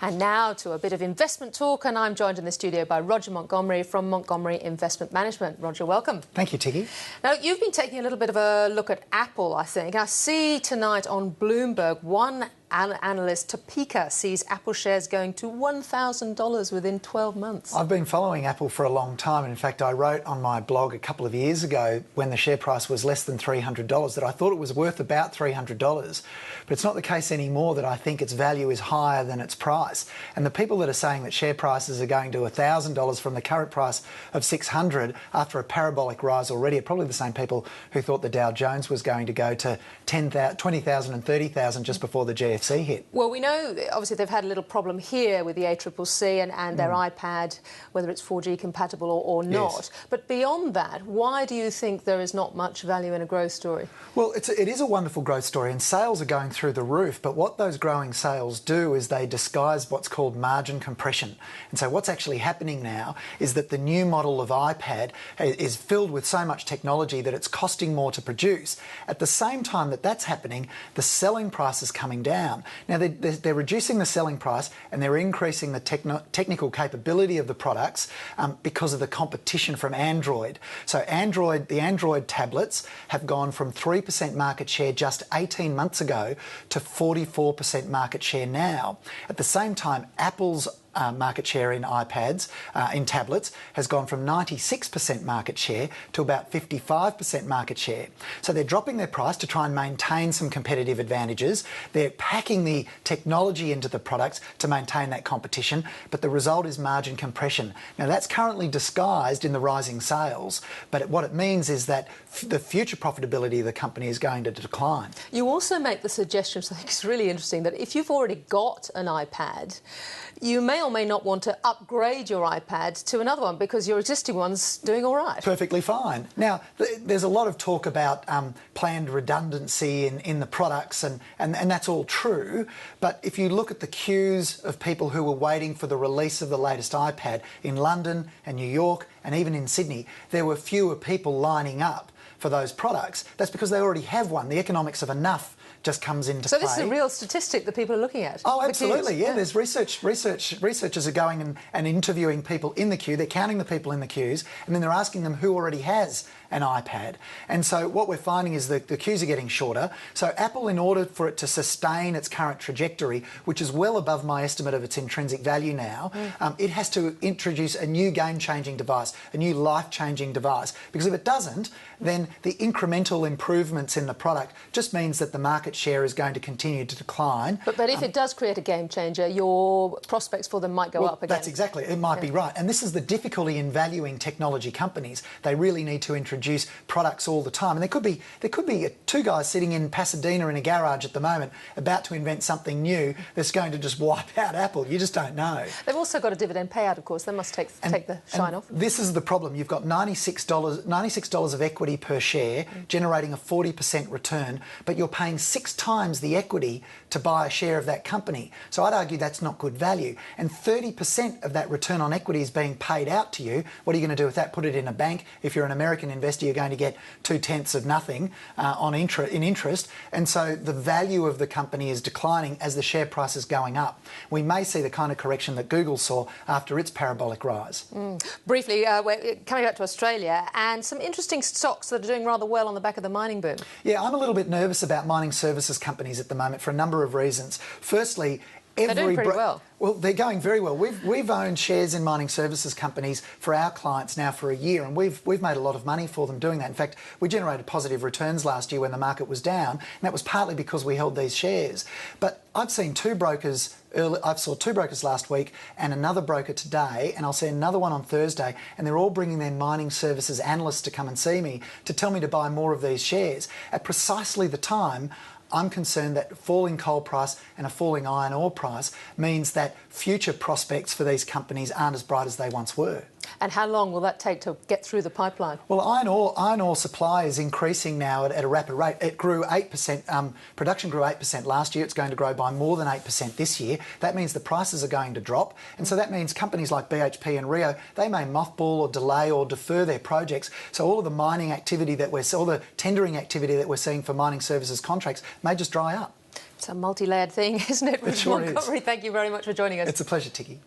And now to a bit of investment talk, and I'm joined in the studio by Roger Montgomery from Montgomery Investment Management. Roger, welcome. Thank you, Tiggy. Now, you've been taking a little bit of a look at Apple, I think. I see tonight on Bloomberg, one analyst, Topeka, sees Apple shares going to $1,000 within 12 months. I've been following Apple for a long time. In fact, I wrote on my blog a couple of years ago when the share price was less than $300 that I thought it was worth about $300. But it's not the case anymore that I think its value is higher than its price. And the people that are saying that share prices are going to $1,000 from the current price of $600 after a parabolic rise already are probably the same people who thought the Dow Jones was going to go to 20,000 and 30,000 just before the GFC hit. Well, we know, obviously, they've had a little problem here with the ACCC and their iPad, whether it's 4G compatible or not. Yes. But beyond that, why do you think there is not much value in a growth story? Well, it is a wonderful growth story, and sales are going through the roof. But what those growing sales do is they disguise what's called margin compression. And so what's actually happening now is that the new model of iPad is filled with so much technology that it's costing more to produce. At the same time that that's happening, the selling price is coming down. Now, they're reducing the selling price and they're increasing the technical capability of the products because of the competition from Android. So the Android tablets have gone from 3% market share just 18 months ago to 44% market share now. At the same time, Apple's market share in iPads, in tablets, has gone from 96% market share to about 55% market share. So they're dropping their price to try and maintain some competitive advantages. They're packing the technology into the products to maintain that competition, but the result is margin compression. Now, that's currently disguised in the rising sales, but what it means is that the future profitability of the company is going to decline. You also make the suggestion, which I think is really interesting, that if you've already got an iPad, you may or may not want to upgrade your iPad to another one because your existing one's doing all right. Perfectly fine. Now, there's a lot of talk about planned redundancy in the products, and that's all true. But if you look at the queues of people who were waiting for the release of the latest iPad in London and New York and even in Sydney, there were fewer people lining up for those products. That's because they already have one. The economics of enough just comes into play. So this is a real statistic that people are looking at? Oh, absolutely, yeah. There's researchers are going and interviewing people in the queue. They're counting the people in the queues, and then they're asking them who already has an iPad. And so what we're finding is that the queues are getting shorter. So Apple, in order for it to sustain its current trajectory, which is well above my estimate of its intrinsic value now, it has to introduce a new game-changing device, a new life-changing device. Because if it doesn't, then the incremental improvements in the product just means that the market share is going to continue to decline. But if it does create a game changer, your prospects for them might go up again. That's exactly, it might be right. And this is the difficulty in valuing technology companies. They really need to introduce products all the time. And there could be two guys sitting in Pasadena in a garage at the moment about to invent something new that's going to just wipe out Apple. You just don't know. They've also got a dividend payout, of course. They must take the shine off. This is the problem. You've got $96 of equity per share, generating a 40% return, but you're paying 6 times the equity to buy a share of that company. So I'd argue that's not good value. And 30% of that return on equity is being paid out to you. What are you going to do with that? Put it in a bank. If you're an American investor, you're going to get 2/10 of nothing in interest. And so the value of the company is declining as the share price is going up. We may see the kind of correction that Google saw after its parabolic rise. Briefly, we're coming back to Australia, and some interesting stocks that are doing rather well on the back of the mining boom. Yeah, I'm a little bit nervous about mining services companies at the moment for a number of reasons. Firstly, they're doing pretty well. Well, they're going very well. We've owned shares in mining services companies for our clients now for a year, and we've made a lot of money for them doing that. In fact, we generated positive returns last year when the market was down, and that was partly because we held these shares. But I've seen two brokers. I saw two brokers last week and another broker today, and I'll see another one on Thursday, and they're all bringing their mining services analysts to come and see me to tell me to buy more of these shares at precisely the time I'm concerned that falling coal price and a falling iron ore price means that future prospects for these companies aren't as bright as they once were. And how long will that take to get through the pipeline? Well, iron ore supply is increasing now at a rapid rate. It grew 8%, production grew 8% last year. It's going to grow by more than 8% this year. That means the prices are going to drop. And so that means companies like BHP and Rio, they may mothball or delay or defer their projects. So all of the mining activity all the tendering activity that we're seeing for mining services contracts may just dry up. It's a multi-layered thing, isn't it, Richard sure Montgomery? is. Thank you very much for joining us. It's a pleasure, Tikki.